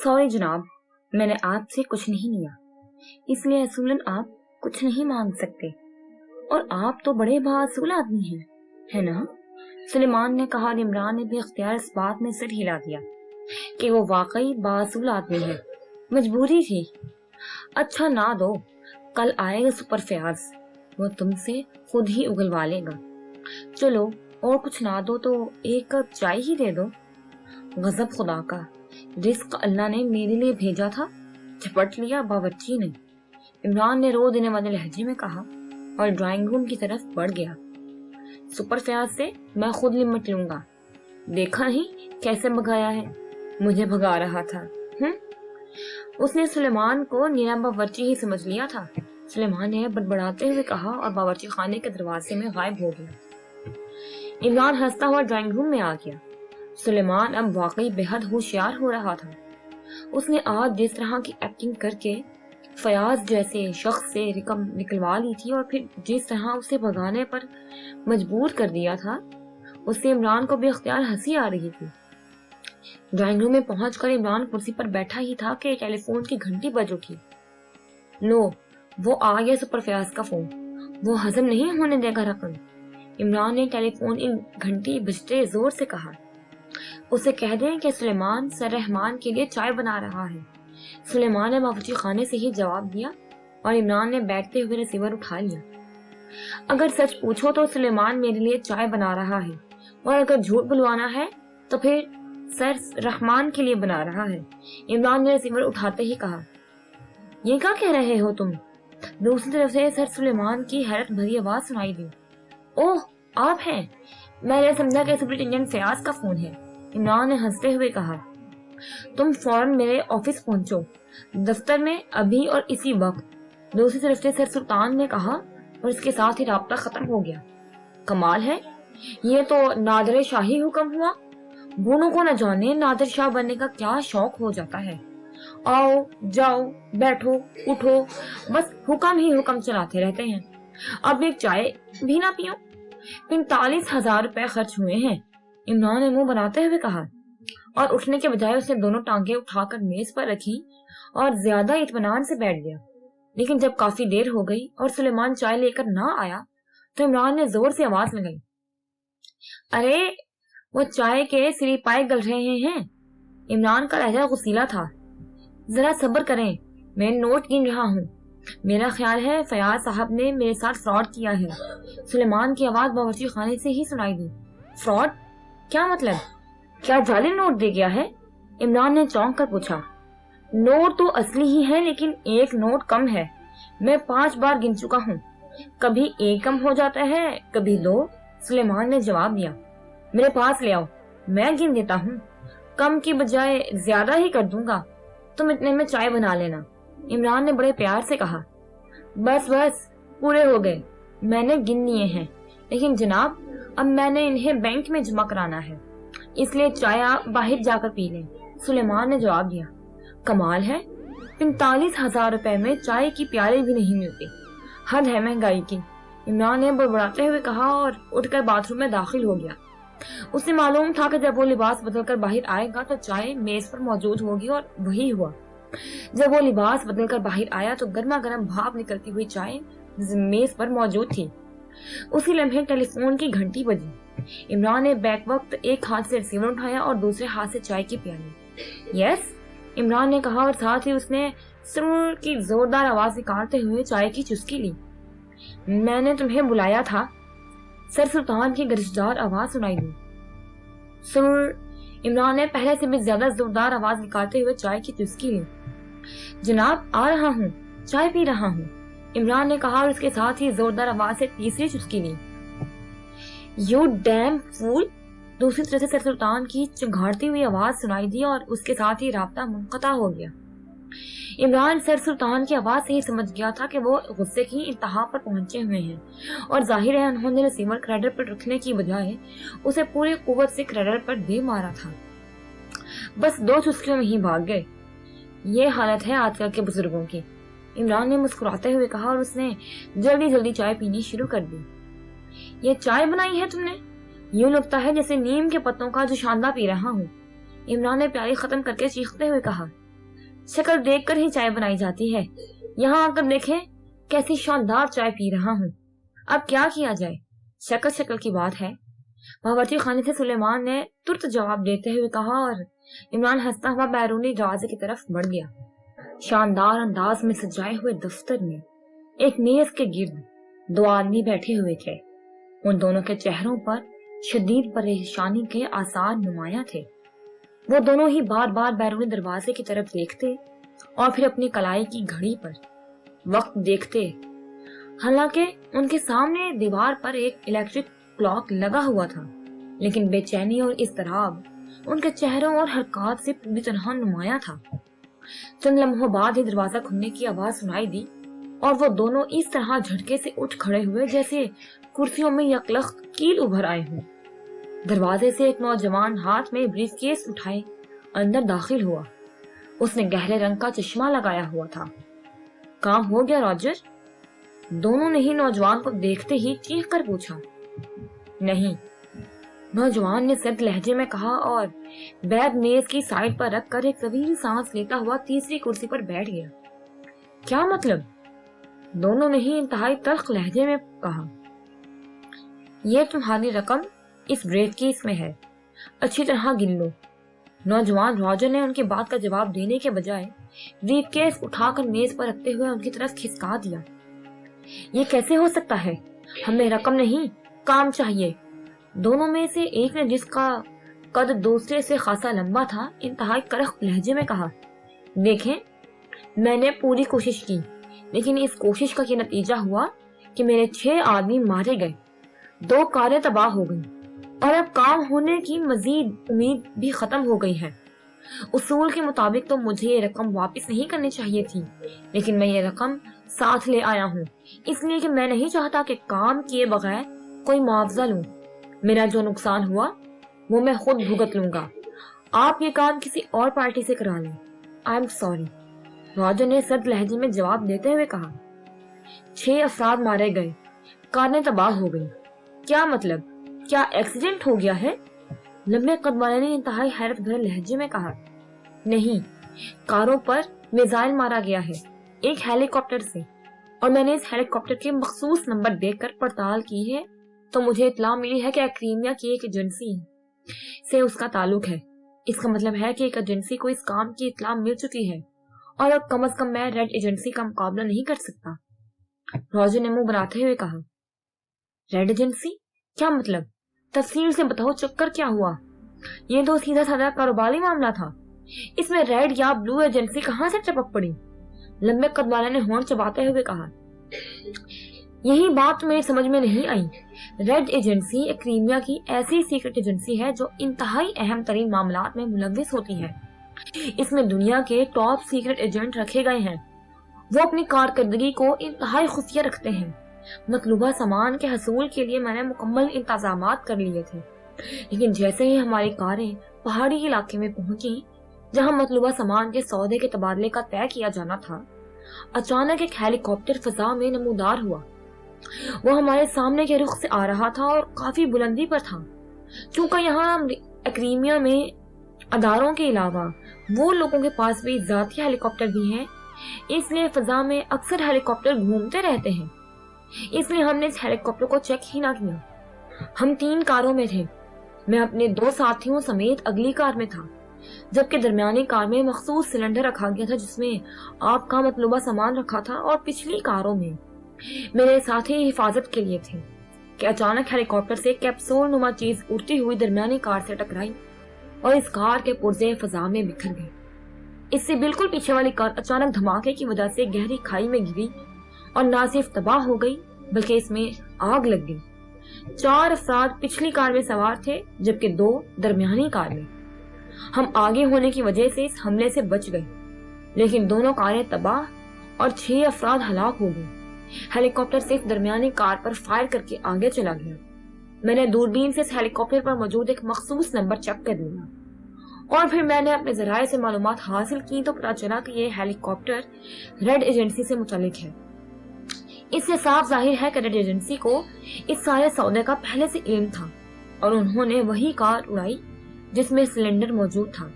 Sorry जनाब, मैंने आपसे कुछ नहीं लिया, इसलिए असूलन आप कुछ नहीं मांग सकते, और आप तो बड़े बाअसूल आदमी हैं, है ना? सुलेमान ने कहा और इमरान ने भी इख्तियार इस बात में सिर हिला दिया कि वो वाकई बाअसूल आदमी है। मजबूरी थी। अच्छा ना दो, कल आएगा सुपर फयाज, वो तुमसे खुद ही उगलवा लेगा। चलो, और कुछ ना दो तो एक कप चाय ही दे दो। गजब खुदा का, रिस्क अल्लाह ने मेरे लिए भेजा था, झपट लिया बावर्ची ने, इमरान ने रो देने वाले लहजे में कहा और ड्राइंग रूम की तरफ बढ़ गया। सुपर फयाज से मैं खुद लिमिट लूंगा, देखा ही कैसे भगाया है, मुझे भगा रहा था। उसने सुलेमान को नीरा बावर्ची ही समझ लिया था। सुलेमान ने बड़बड़ाते हुए कहा और बावर्ची खाने के दरवाजे में गायब हो गया। इमरान हंसता हुआ ड्राइंग रूम में आ गया। सुलेमान अब वाकई बेहद होशियार हो रहा था। उसने आज जिस तरह की एक्टिंग करके फयाज जैसे शख्स से रकम निकलवा ली थी और फिर जिस तरह उसे भगाने पर मजबूर कर दिया था, उससे इमरान को बेख्तियार हंसी आ रही थी। ड्राइंग रूम में पहुंचकर इमरान कुर्सी पर बैठा ही था कि टेलीफोन की घंटी बज उठी। लो, वो आ गया सुपर फयाज का फोन, वो हजम नहीं होने देगा रकम। इमरान ने टेलीफोन इन घंटी बजते जोर से कहा। उसे कह दें कि सुलेमान सर रहमान के लिए चाय बना रहा है। सुलेमान ने बावर्ची खाने से ही जवाब दिया और इमरान ने बैठते हुए रिसीवर उठा लिया। अगर सच पूछो तो सुलेमान मेरे लिए चाय बना रहा है, और अगर झूठ बुलवाना है तो फिर सर रहमान के लिए बना रहा है। इमरान ने रिसीवर उठाते ही कहा, ये क्या कह रहे हो तुम? दूसरी तरफ से सर सुलेमान की हैरत भरी आवाज सुनाई दी। ओह, आप हैं? मैंने समझा कि सुपरिटेंडेंट फयाज का फोन है। इमरान ने हंसते हुए कहा, तुम फौरन मेरे ऑफिस पहुंचो, दफ्तर में अभी और इसी वक्त। दूसरी तरफ से सर सुल्तान ने कहा और इसके साथ ही राब्ता खत्म हो गया। कमाल है, ये तो नादर शाही हुक्म हुआ। बूढ़ों को न जाने नादर शाह बनने का क्या शौक हो जाता है। आओ जाओ, बैठो उठो, बस हुक्म ही हुक्म चलाते रहते हैं। अब एक चाय भी ना पियो। 45,000 रुपए खर्च हुए हैं, इमरान ने मुंह बनाते हुए कहा, और उठने के बजाय उसने दोनों टांगे उठाकर मेज पर रखी और ज्यादा इत्मीनान से बैठ गया। लेकिन जब काफी देर हो गई और सुलेमान चाय लेकर ना आया तो इमरान ने जोर से आवाज लगाई, अरे वो चाय के सिरी पाए गल रहे हैं। इमरान का लहजा गुस्सीला था। जरा सब्र करें, मैं नोट गिन रहा हूँ। मेरा ख्याल है फयाज साहब ने मेरे साथ फ्रॉड किया है। सुलेमान की आवाज बावर्ची खाने से ही सुनाई दी। फ्रॉड? क्या मतलब? क्या जाली नोट दे गया है? इमरान ने चौंक कर पूछा। नोट तो असली ही है, लेकिन एक नोट कम है। मैं 5 बार गिन चुका हूँ, कभी एक कम हो जाता है, कभी 2। सुलेमान ने जवाब दिया। मेरे पास ले आओ, मैं गिन देता हूँ। कम की बजाय ज्यादा ही कर दूंगा, तुम इतने में चाय बना लेना। इमरान ने बड़े प्यार से कहा। बस बस, पूरे हो गए, मैंने गिन लिए हैं, लेकिन जनाब अब मैंने इन्हें बैंक में जमा कराना है, इसलिए चाय आप बाहर जाकर पी लें। सुलेमान ने जवाब दिया। कमाल है, 45,000 रुपए में चाय की प्याली भी नहीं मिलती, हद है महंगाई की। इमरान ने बड़बड़ाते हुए कहा और उठकर बाथरूम में दाखिल हो गया। उसे मालूम था कि जब वो लिबास बदलकर बाहर आएगा तो चाय मेज पर मौजूद होगी, और वही हुआ। जब वो लिबास बदलकर बाहर आया तो गर्मा गर्म भाप निकलती हुई चाय मेज पर मौजूद थी। उसी लम्हे टेलीफोन की घंटी बजी। इमरान ने बैक वक्त एक हाथ से रिसीवर उठाया और दूसरे हाथ से चाय की प्याली। यस, इमरान ने कहा और साथ ही उसने सुर की जोरदार आवाज निकालते हुए चाय की चुस्की ली। मैंने तुम्हें बुलाया था, सर सुल्तान की गरिशदार आवाज सुनाई दी। सुर, इमरान ने पहले से भी ज्यादा जोरदार आवाज निकालते हुए चाय की चुस्की ली। जनाब आ रहा हूँ, चाय पी रहा हूँ, इमरान ने कहा और इसके साथ ही जोरदार आवाज से तीसरी चुस्की ली। यू डैम फूल, दूसरी तरफ से सर सुल्तान की चिंघाड़ती हुई आवाज सुनाई दी और उसके साथ ही राब्ता मुनक़ता हो गया। इमरान सर सुल्तान की आवाज से ही समझ गया था कि वो गुस्से की इंतहा पर पहुंचे हुए हैं, और जाहिर है उन्होंने रिसीवर क्रेडर पर रखने की बजाय उसे पूरी कुव्वत से क्रेडर पर दे मारा था। बस 2 चुस्कियों में ही भाग गए। ये हालत है आजकल के बुजुर्गों की, इमरान ने मुस्कुराते हुए कहा और उसने जल्दी जल्दी चाय पीनी शुरू कर दी। ये चाय बनाई है तुमने? यूं लगता है जैसे नीम के पत्तों का जो शानदा पी रहा हूँ, इमरान ने प्याली खत्म करके चीखते हुए कहा। शक्ल देखकर ही चाय बनाई जाती है। यहाँ आकर देखें कैसी शानदार चाय पी रहा हूँ। अब क्या किया जाए, शक्ल शक्ल की बात है। बावर्ची खाने से सुलेमान ने तुरंत जवाब देते हुए कहा और इमरान हंसता हुआ बैरूनी दरवाजे की तरफ बढ़ गया। शानदार अंदाज में सजाए हुए दफ्तर में एक मेज के गिर्द दो आदमी बैठे हुए थे। उन दोनों के चेहरों पर शदीद परेशानी के आसार नुमाया थे। वो दोनों ही बार बार बैरूनी दरवाजे की तरफ देखते और फिर अपनी कलाई की घड़ी पर वक्त देखते। हालांकि उनके सामने दीवार पर एक इलेक्ट्रिक क्लॉक लगा हुआ था, लेकिन बेचैनी और इज़्तिराब उनके चेहरों और हरकत से पूरी तरह नुमाया था। चंद लम्हों बाद ही दरवाजा खुलने की आवाज सुनाई दी और वो दोनों इस तरह झटके से उठ खड़े हुए जैसे कुर्सियों में यकलख्त कील उभर आए हों। दरवाजे से एक नौजवान हाथ में ब्रीफकेस उठाए अंदर दाखिल हुआ। उसने गहरे रंग का चश्मा लगाया हुआ था। काम हो गया रॉजर? दोनों ने ही नौजवान को देखते ही चीख कर पूछा। नहीं, नौजवान ने सर्द लहजे में कहा और बैग मेज की साइड पर रखकर एक तवील सांस लेता हुआ तीसरी कुर्सी पर बैठ गया। क्या मतलब? दोनों ने ही इंतहाई तल्ख लहजे में कहा। यह तुम्हारी रकम इस ब्रीफकेस में है, अच्छी तरह गिन लो। नौजवान रॉजर ने उनकी बात का जवाब देने के बजाय ब्रीफकेस उठाकर मेज पर रखते हुए उनकी तरफ खिसका दिया। ये कैसे हो सकता है? हमें रकम नहीं, काम चाहिए। दोनों में से एक ने, जिसका कद दूसरे से खासा लंबा था, इंतहाई करख्त लहजे में कहा। देखें, मैंने पूरी कोशिश की, लेकिन इस कोशिश का ये नतीजा हुआ कि मेरे 6 आदमी मारे गए, 2 कारें तबाह हो गईं और अब काम होने की मजीद उम्मीद भी खत्म हो गई है। उसूल के मुताबिक तो मुझे ये रकम वापस नहीं करनी चाहिए थी, लेकिन मैं ये रकम साथ ले आया हूँ इसलिए कि मैं नहीं चाहता कि काम किए बगैर कोई मुआवजा लूं। मेरा जो नुकसान हुआ वो मैं खुद भुगत लूंगा। आप ये काम किसी और पार्टी से करा लें। आई एम सॉरी, रॉजर ने सर्द लहजे में जवाब देते हुए कहा। 6 अफराद मारे गए, कारें तबाह हो गई। क्या मतलब? क्या एक्सीडेंट हो गया है? लंबे कद वाले ने इंतहाई हैरत भरे लहजे में कहा। नहीं, कारों पर मिसाइल मारा गया है, एक हेलीकॉप्टर से, और मैंने इस हेलीकॉप्टर के मखसूस नंबर देखकर पड़ताल की है तो मुझे इत्तला मिली है कि क्रीमिया की एक एजेंसी से उसका ताल्लुक है। इसका मतलब है कि एक एजेंसी को इस काम की इत्तला मिल चुकी है और अब कम से कम मैं रेड एजेंसी का मुकाबला नहीं कर सकता। रॉजर ने मुंह बनाते हुए कहा। Red agency? क्या मतलब? तफसील से बताओ, चक्कर क्या हुआ? ये तो सीधा साधा कारोबारी मामला था, इसमें रेड या ब्लू एजेंसी कहाँ से टपक पड़ी? लंबे कद वाले ने होंठ चबाते हुए कहा। यही बात मेरी समझ में नहीं आई। रेड एजेंसी एक क्रीमिया की ऐसी सीक्रेट एजेंसी है जो इंतहाई अहम तरीन मामलात में मुलव्विस होती है। इसमें दुनिया के टॉप सीक्रेट एजेंट रखे गए हैं। वो अपनी कारकर्दगी को इंतहाई खुफिया रखते हैं। मतलूबा सामान के हसूल के लिए मैंने मुकम्मल इंतजामात कर लिए थे, लेकिन जैसे ही हमारी कारें पहाड़ी इलाके में पहुंची जहां मतलूबा सामान के सौदे के तबादले का तय किया जाना था, अचानक एक हेलीकॉप्टर फजा में नमूदार हुआ। वो हमारे सामने के रुख से आ रहा था और काफी बुलंदी पर था। क्योंकि यहाँ क्रीमिया में अदारों के अलावा वो लोगों के पास भी जाती हेलीकॉप्टर भी हैं, इसलिए फजा में अक्सर हेलीकॉप्टर घूमते रहते हैं। इसलिए हमने इस हेलीकॉप्टर को चेक ही ना किया। हम 3 कारों में थे। मैं अपने 2 साथियों समेत अगली कार में था, जबकि दरमियानी कार में मखसूस सिलेंडर रखा गया था जिसमें आग का मतलूबा सामान रखा था, और पिछली कारों में मेरे साथी हिफाजत के लिए थे कि अचानक हेलीकॉप्टर से कैप्सूल नुमा चीज उड़ती हुई दरमियानी कार से टकराई और इस कार के पुर्जे फजा में बिखर गए। इससे बिल्कुल पीछे वाली कार अचानक धमाके की वजह से गहरी खाई में गिरी और न सिर्फ तबाह हो गई बल्कि इसमें आग लग गई। 4 अफराद पिछली कार में सवार थे जबकि 2 दरमियानी कार में। हम आगे होने की वजह से इस हमले से बच गए, लेकिन दोनों कारें तबाह और 6 अफराद हलाक हो गए। हेलीकॉप्टर सिर्फ दरमियानी कार पर फायर करके आगे चला गया। मैंने दूरबीन से इस हेलीकॉप्टर पर मौजूद एक मखसूस नंबर चेक कर लिया और फिर मैंने अपने जराये से मालूमात हासिल की तो पता चला कि यह हेलीकॉप्टर रेड एजेंसी से मुतालिक है। इससे साफ जाहिर है कि रेड एजेंसी को इस सारे सौदे का पहले से इल्म था और उन्होंने वही कार उड़ाई जिसमें सिलेंडर मौजूद था।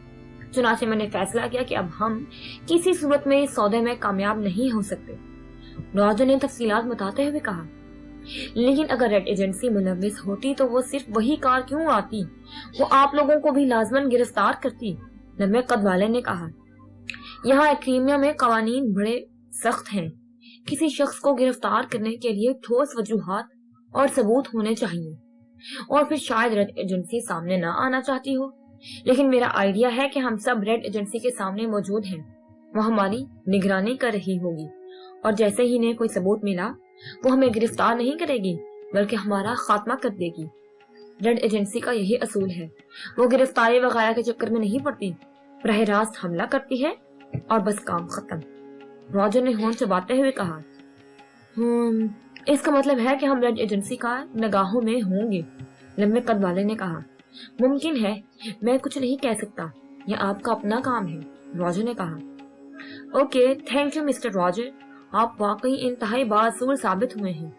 चुनाचे मैंने फैसला किया कि अब हम किसी सूरत में इस सौदे में कामयाब नहीं हो सकते। रॉजर ने तफसीलात बताते हुए कहा, लेकिन अगर रेड एजेंसी मुलविस होती तो वो सिर्फ वही कार क्यों आती, वो आप लोगों को भी लाजमन गिरफ्तार करती। लंबे कद वाले ने कहा, यहाँ क्रीमिया में कवानीन बड़े सख्त हैं। किसी शख्स को गिरफ्तार करने के लिए ठोस वजूहात और सबूत होने चाहिए, और फिर शायद रेड एजेंसी सामने ना आना चाहती हो, लेकिन मेरा आइडिया है कि हम सब रेड एजेंसी के सामने मौजूद हैं। वो हमारी निगरानी कर रही होगी, और जैसे ही इन्हें कोई सबूत मिला वो हमें गिरफ्तार नहीं करेगी बल्कि हमारा खात्मा कर देगी। रेड एजेंसी का यही असूल है, वो गिरफ्तारी वगैरह के चक्कर में नहीं पड़ती, बराह रास्त हमला करती है और बस काम खत्म। रॉजर ने होंठ चबाते हुए कहा, इसका मतलब है कि हम रेड एजेंसी का निगाहों में होंगे। लंबे कद वाले ने कहा, मुमकिन है, मैं कुछ नहीं कह सकता, यह आपका अपना काम है। रॉजर ने कहा, okay, thank you mister Roger, आप वाकई इंतहाई बासूल साबित हुए हैं,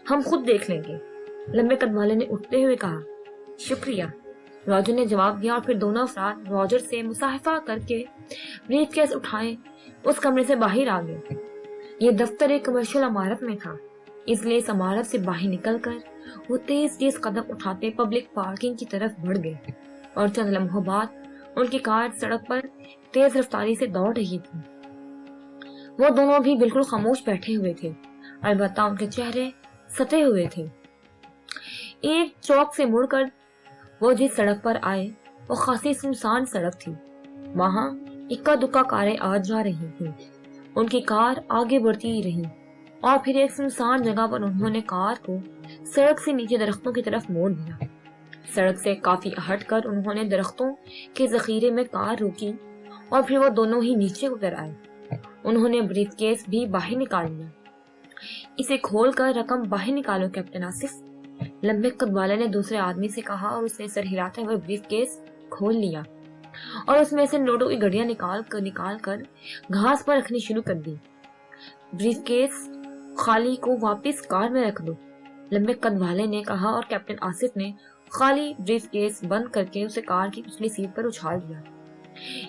हम खुद देख लेंगे। लंबे कद वाले ने उठते हुए कहा, शुक्रिया। रॉजर ने जवाब दिया और फिर दोनों अफराद रॉजर से मुसाफा करके ब्रीफकेस उठाए उस कमरे से बाहर आ गए। ये दफ्तर एक कमर्शियल इमारत में था, इसलिए इस इमारत से बाहर निकलकर वो तेज तेज कदम उठाते पब्लिक पार्किंग की तरफ बढ़ गए, और चंद लम्हों बाद उनकी कार सड़क पर तेज रफ्तारी से दौड़ रही थी। वो दोनों भी बिल्कुल खामोश बैठे हुए थे, अलबत्ता उनके चेहरे सते हुए थे। एक चौक से मुड़कर वो जिस सड़क पर आए वो खासी सुनसान सड़क थी। वहां इक्का दुक्का कारें आ जा रही थी। उनकी कार आगे बढ़ती रही और फिर एक सुनसान जगह पर उन्होंने कार को सड़क से नीचे दरख्तों की तरफ मोड़ दिया। सड़क से काफी हटकर उन्होंने दरख्तों के जखीरे में कार रोकी और फिर वो दोनों ही नीचे उतर आए। उन्होंने ब्रीफकेस भी बाहर निकाल लिया। इसे खोलकर रकम बाहर निकालो कैप्टन आसिफ, लंबे कद वाले ने दूसरे आदमी से कहा, और उसने सर हिलाते हुए ब्रीफकेस खोल लिया और उसमें से नोटों की घड़ियां निकाल कर घास पर रखनी शुरू कर दी। ब्रीफकेस खाली को वापस कार में रख दो, लंबे कद वाले ने कहा, और कैप्टन आसिफ ने खाली ब्रीफकेस बंद करके उसे कार की पिछली सीट पर उछाल दिया।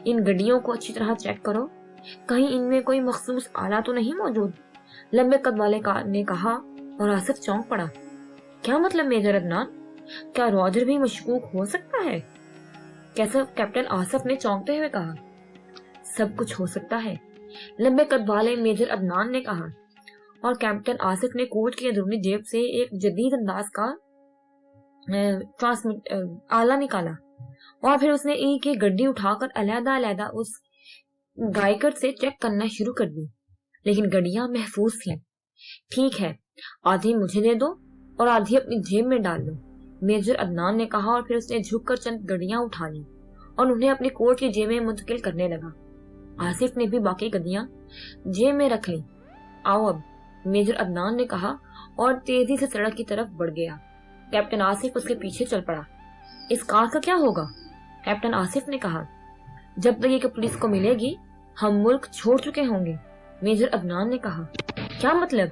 इन गड्डियों को अच्छी तरह चेक करो, कहीं इनमें कोई मखसूस आला तो नहीं मौजूद, लंबे कद वाले ने कहा, और आसिफ चौंक पड़ा। क्या मतलब मेजर अदनान, क्या रॉजर भी मशकूक हो सकता है? कैसा? कैप्टन आसिफ ने चौंकते हुए कहा। सब कुछ हो सकता है, लंबे कद वाले मेजर अदनान ने कहा, और कैप्टन आसिफ ने कोट की अंदरूनी जेब से एक जदीद अंदाज का आला निकाला और फिर उसने एक एक गड्डी उठाकर अलग-अलग उस गायकर से चेक करना शुरू कर दी, लेकिन गड्डियां महफूज थीं। ठीक है, आधी मुझे दे दो और आधी अपनी जेब में डाल लो, मेजर अदनान ने कहा, और फिर उसने झुककर चंद गड्डियां उठा ली और उन्हें अपनी कोट की जेब में मुंतकिल करने लगा। आसिफ ने भी बाकी गड्डियां जेब में रख ली। आओ अब, मेजर अदनान ने कहा और तेजी से सड़क की तरफ बढ़ गया। कैप्टन आसिफ उसके पीछे चल पड़ा। इस कार का क्या होगा? कैप्टन आसिफ ने कहा। जब तक ये पुलिस को मिलेगी हम मुल्क छोड़ चुके होंगे, मेजर अदनान ने कहा। क्या मतलब?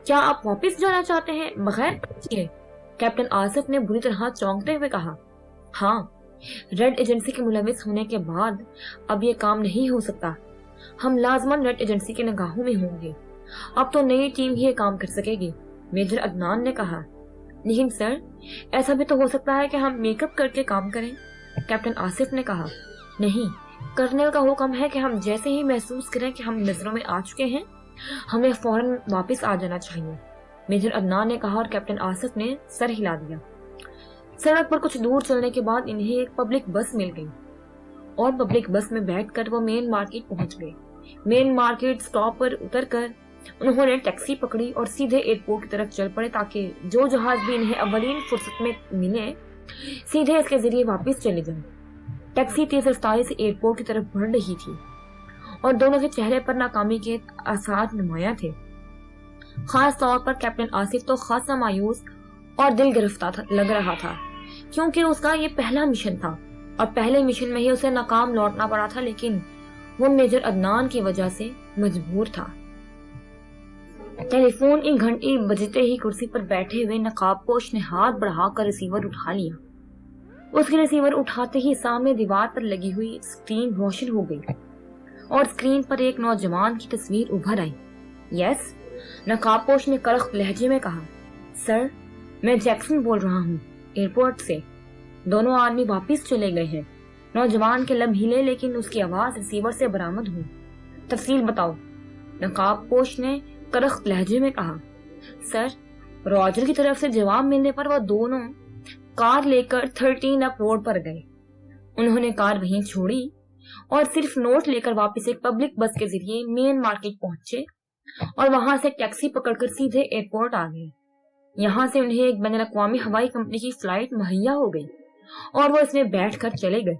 क्या आप वापस जाना चाहते हैं बगैर पूछे? कैप्टन आसिफ ने बुरी तरह चौंकते हुए कहा। हाँ, रेड एजेंसी के मुलविस होने के बाद अब ये काम नहीं हो सकता। हम लाजमन रेड एजेंसी की निगाहों में होंगे। अब तो नई टीम ही ये काम कर सकेगी, मेजर अदनान ने कहा। लेकिन सर, ऐसा भी तो हो सकता है कि हम मेकअप करके काम करें, कैप्टन आसिफ ने कहा। नहीं, कर्नल का हुक्म है कि हम जैसे ही महसूस करें कि हम नजरों में आ चुके हैं, हमें फौरन वापस आ जाना चाहिए, मेजर अदनान ने कहा, और कैप्टन आसिफ ने सर हिला दिया। सड़क पर कुछ दूर चलने के बाद इन्हें एक पब्लिक बस मिल गई और पब्लिक बस में बैठकर वो मेन मार्केट पहुंच गए। मेन मार्केट स्टॉप पर उतरकर उन्होंने टैक्सी पकड़ी और सीधे एयरपोर्ट की तरफ चल पड़े, ताकि जो जहाज भी इन्हें अवलीन फुर्सत में मिले सीधे इसके जरिए वापस चले जाएं। टैक्सी तेज रफ्तारी से एयरपोर्ट की तरफ बढ़ रही थी और दोनों के चेहरे पर नाकामी के आसार नुमाया थे। खास तौर पर कैप्टन आसिफ तो खासा मायूस और दिल गिरफ्तार लग रहा था, क्योंकि उसका ये पहला मिशन था और पहले मिशन में ही उसे नाकाम लौटना पड़ा था, लेकिन वो मेजर अदनान की वजह से मजबूर था। टेलीफोन एक घंटे बजते ही कुर्सी पर बैठे हुए नकाबपोश ने हाथ बढ़ाकर रिसीवर उठा लिया। اس کے ریسیور اٹھاتے ہی سامنے دیوار پر لگی ہوئی اسکرین روشن ہو گئی اور اسکرین پر ایک نوجوان کی تصویر ابھر آئی۔ یس، نقاب پوش نے کرخت لہجے میں کہا۔ سر، میں جیکسن بول رہا ہوں، ایئرپورٹ سے۔ دونوں آدمی واپس چلے گئے ہیں۔ نوجوان کے لب ہلے لیکن اس کی آواز ریسیور سے برآمد ہوئی۔ تفصیل بتاؤ، نقاب پوش نے کرخت لہجے میں کہا۔ سر، راجر کی طرف سے جواب ملنے پر وہ دونوں کار لے کر 13 اپ روڈ پر گئے۔ انہوں نے کار وہیں چھوڑی اور صرف نوٹ لے کر واپس ایک پبلک بس کے ذریعے مین مارکیٹ پہنچے اور وہاں سے ٹیکسی پکڑ کر سیدھے ایئرپورٹ آ گئے۔ یہاں سے انہیں ایک بین الاقوامی ہوائی کمپنی کی فلائٹ مہیا ہو گئی اور وہ اس میں بیٹھ کر چلے گئے۔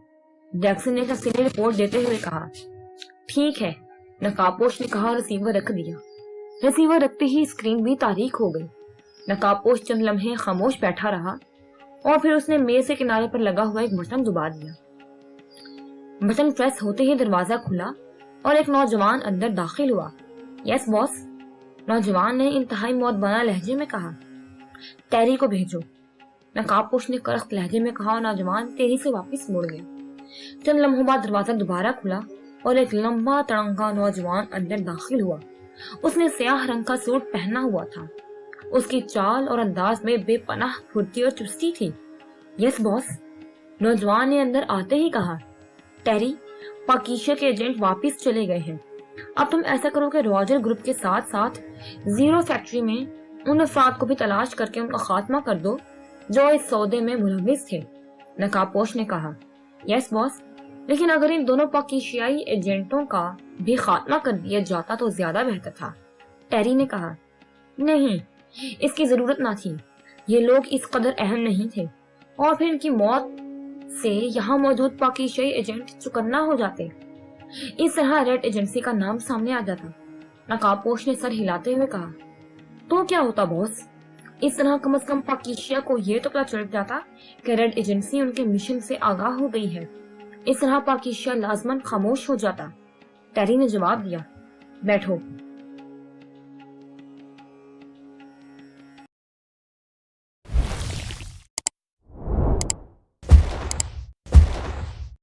جیکسن نے تفصیلی رپورٹ دیتے ہوئے کہا۔ ٹھیک ہے، نقاب پوش نے کہا اور ریسیور رکھ دیا۔ ریسیور رکھتے ہی اسکرین بھی تاریک ہو گئی۔ نقاب پوش چند لمحے خاموش بیٹھا رہا اور پھر اس نے میز کے کنارے پر لگا ہوا ایک بٹن دبا دیا۔ بٹن پریس ہوتے ہی دروازہ کھلا اور ایک نوجوان اندر داخل ہوا۔ یس باس، نوجوان نے انتہائی معدبانہ لہجے میں کہا۔ ٹیری کو بھیجو، نقاب پوش نے کرخت لہجے میں کہا اور نوجوان تیزی سے واپس مڑ گیا۔ چند لمحوں بعد دروازہ دوبارہ کھلا اور ایک لمبا تڑنگا نوجوان اندر داخل ہوا۔ اس نے سیاہ رنگ کا سوٹ پہنا ہوا تھا۔ اس کی چال اور انداز میں بے پناہ پھرتی اور چستی تھی۔ یس باس، نوجوان نے اندر آتے ہی کہا۔ ٹیری، پاکیشا کے ایجنٹ واپس چلے گئے ہیں۔ اب تم ایسا کرو کہ راجر گروپ کے ساتھ ساتھ زیرو فیکٹری میں ان افراد کو بھی تلاش کر کے ان کا خاتمہ کر دو جو اس سودے میں ملوث تھے، نقاب پوش نے کہا۔ یس باس، لیکن اگر ان دونوں پاکیشیائی ایجنٹوں کا بھی خاتمہ کر دیا جاتا تو زیادہ بہتر تھا، ٹیری نے کہا۔ نہیں، اس کی ضرورت نہ تھی۔ یہ لوگ اس قدر اہم نہیں تھے اور پھر ان کی موت سے یہاں موجود پاکیشائی ایجنٹ چکنا ہو جاتے۔ اس طرح ریڈ ایجنسی کا نام سامنے آ جاتا، نقاب پوش نے سر ہلاتے ہوئے کہا۔ تو کیا ہوتا باس؟ اس طرح کم از کم پاکیشیا کو یہ تو پتہ چل جاتا کہ ریڈ ایجنسی ان کے مشن سے آگاہ ہو گئی ہے۔ اس طرح پاکیشیا لازماً خاموش ہو جاتا۔ ٹیری نے جواب دیا۔ بیٹھو،